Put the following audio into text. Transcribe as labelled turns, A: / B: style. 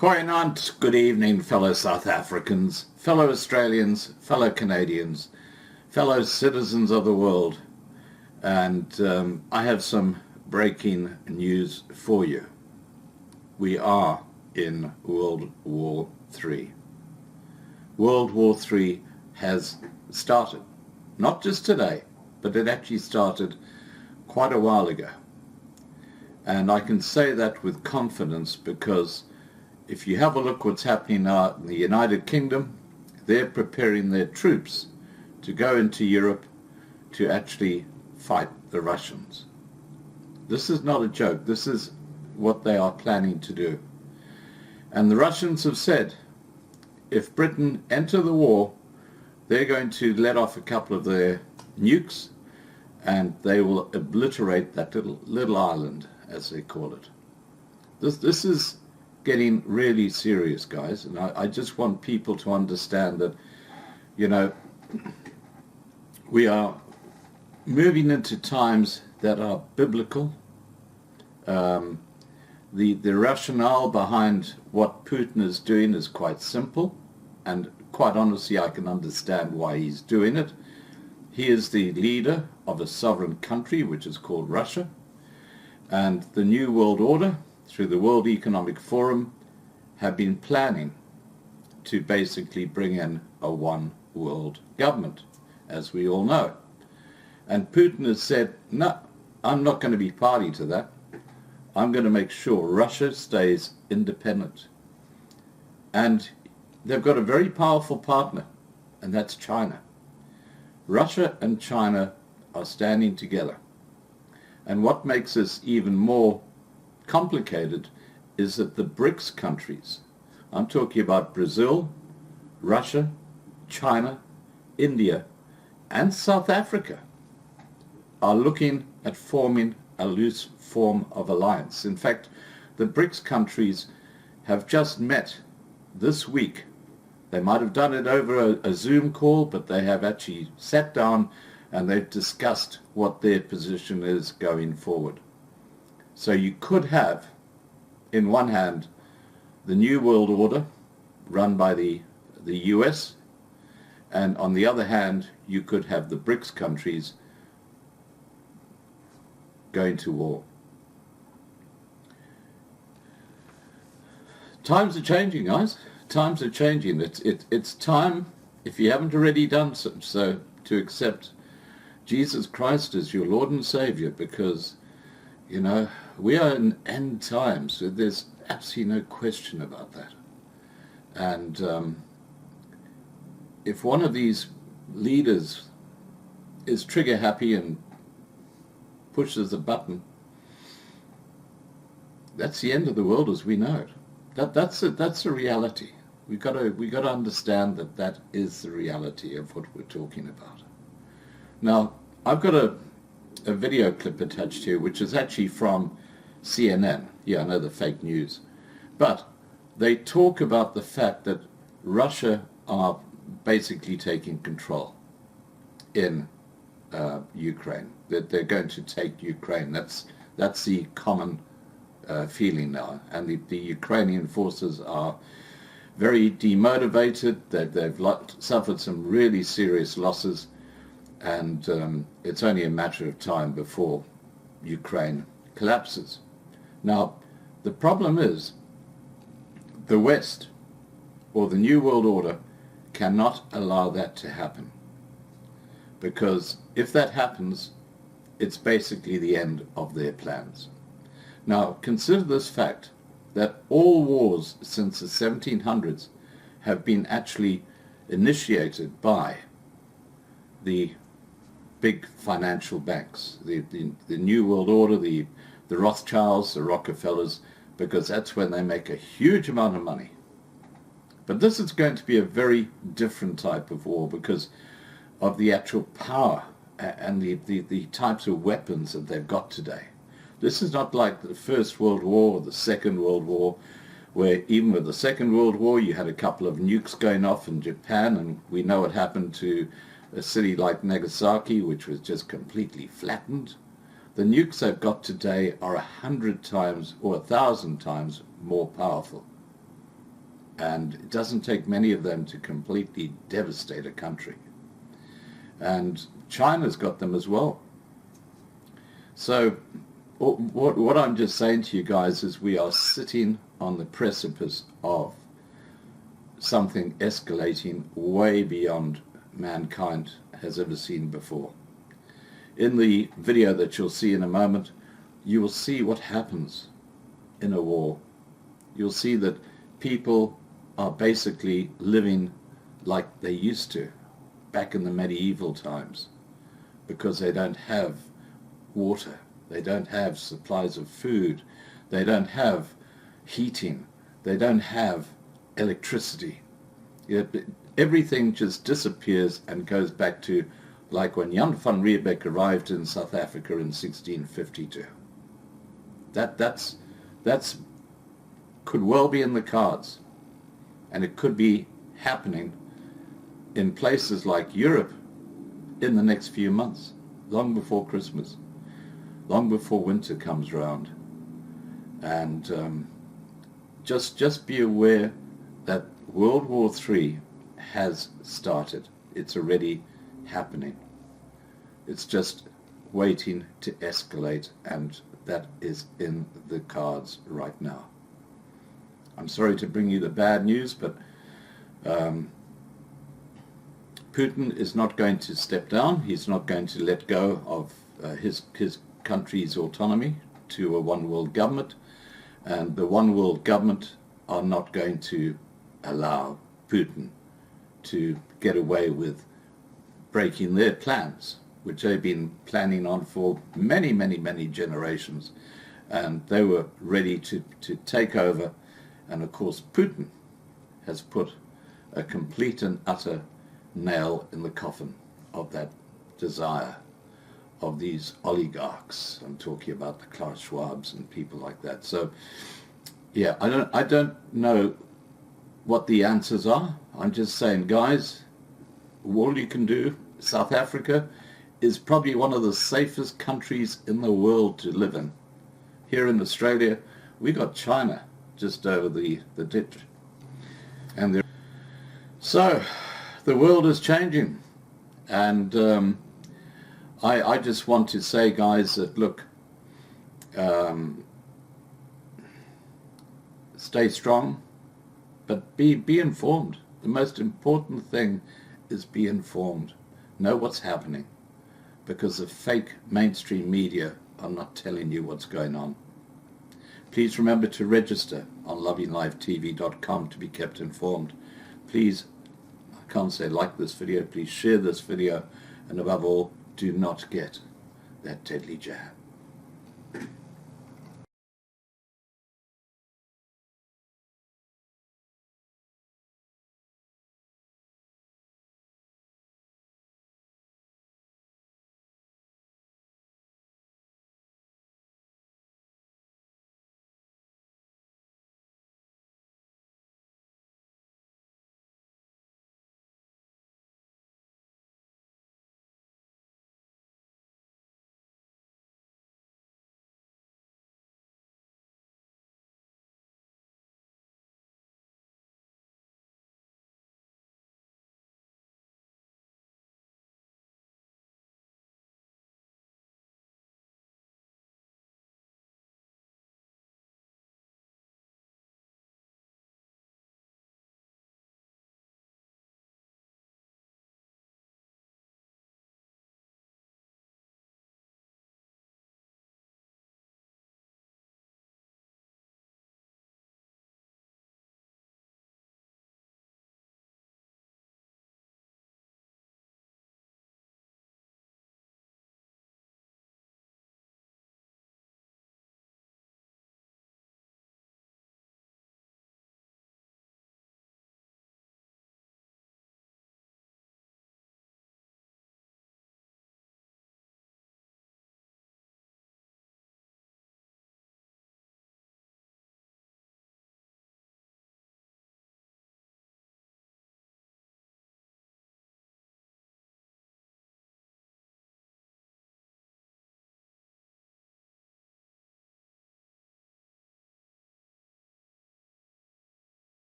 A: Goeienaand, good evening, fellow South Africans, fellow Australians, fellow Canadians, fellow citizens of the world. And I have some breaking news for you. We are in World War III. World War III has started. Not just today, but it actually started quite a while ago. And I can say that with confidence because if you have a look what's happening now in the United Kingdom, they're preparing their troops to go into Europe to actually fight the Russians. This is not a joke. This is what they are planning to do. And the Russians have said, if Britain enter the war, they're going to let off a couple of their nukes and they will obliterate that little island, as they call it. This is getting really serious, guys, and I just want people to understand that, you know, we are moving into times that are biblical. The rationale behind what Putin is doing is quite simple, and quite honestly I can understand why he's doing it. He is the leader of a sovereign country which is called Russia, and the New World Order through the World Economic Forum have been planning to basically bring in a one world government, as we all know. And Putin has said, no, I'm not going to be party to that. I'm going to make sure Russia stays independent. And they've got a very powerful partner, and that's China. Russia and China are standing together. And what makes this even more complicated is that the BRICS countries, I'm talking about Brazil, Russia, China, India, and South Africa, are looking at forming a loose form of alliance. In fact, the BRICS countries have just met this week. They might have done it over a Zoom call, but they have actually sat down and they've discussed what their position is going forward. So you could have, in one hand, the New World Order run by the US, and on the other hand, you could have the BRICS countries going to war. Times are changing, guys. Times are changing. It's time, if you haven't already done so, to accept Jesus Christ as your Lord and Savior, because, you know, we are in end times. So there's absolutely no question about that. And if one of these leaders is trigger happy and pushes a button, that's the end of the world as we know it. That's a reality. We got to understand that is the reality of what we're talking about. Now, I've got a video clip attached here, which is actually from CNN. Yeah, I know, the fake news. But they talk about the fact that Russia are basically taking control in Ukraine. That they're going to take Ukraine. That's the common feeling now. And the Ukrainian forces are very demotivated. They've suffered some really serious losses. And it's only a matter of time before Ukraine collapses. Now, the problem is the West, or the New World Order, cannot allow that to happen. Because if that happens, it's basically the end of their plans. Now, consider this fact, that all wars since the 1700s have been actually initiated by the big financial banks, the New World Order, the Rothschilds, the Rockefellers, because that's when they make a huge amount of money. But this is going to be a very different type of war because of the actual power and the types of weapons that they've got today. This is not like the First World War or the Second World War, where even with the Second World War you had a couple of nukes going off in Japan, and we know what happened to a city like Nagasaki, which was just completely flattened. The nukes they've got today are 100 times or 1,000 times more powerful. and it doesn't take many of them to completely devastate a country. And China's got them as well. So what I'm just saying to you guys is we are sitting on the precipice of something escalating way beyond mankind has ever seen before. In the video that you'll see in a moment, you will see what happens in a war. You'll see that people are basically living like they used to back in the medieval times, because they don't have water, they don't have supplies of food, they don't have heating, they don't have electricity. Everything just disappears and goes back to like when Jan van Riebeeck arrived in South Africa in 1652. That's could well be in the cards, and it could be happening in places like Europe in the next few months, long before Christmas, long before winter comes round. And just be aware that World War III has started. It's already happening. It's just waiting to escalate, and that is in the cards right now. I'm sorry to bring you the bad news, but Putin is not going to step down. He's not going to let go of his country's autonomy to a one world government, and the one world government are not going to allow Putin to get away with breaking their plans, which they've been planning on for many, many, many generations, and they were ready to take over. And of course Putin has put a complete and utter nail in the coffin of that desire of these oligarchs. I'm talking about the Klaus Schwabs and people like that. So yeah, I don't know what the answers are. I'm just saying, guys, all you can do, South Africa is probably one of the safest countries in the world to live in. Here in Australia, we got China just over the ditch. And so the world is changing, and I just want to say, guys, that look, stay strong, but be informed. The most important thing is be informed. Know what's happening, because the fake mainstream media are not telling you what's going on. Please remember to register on lovinglivetv.com to be kept informed. Please, I can't say like this video, please share this video, and above all, do not get that deadly jab.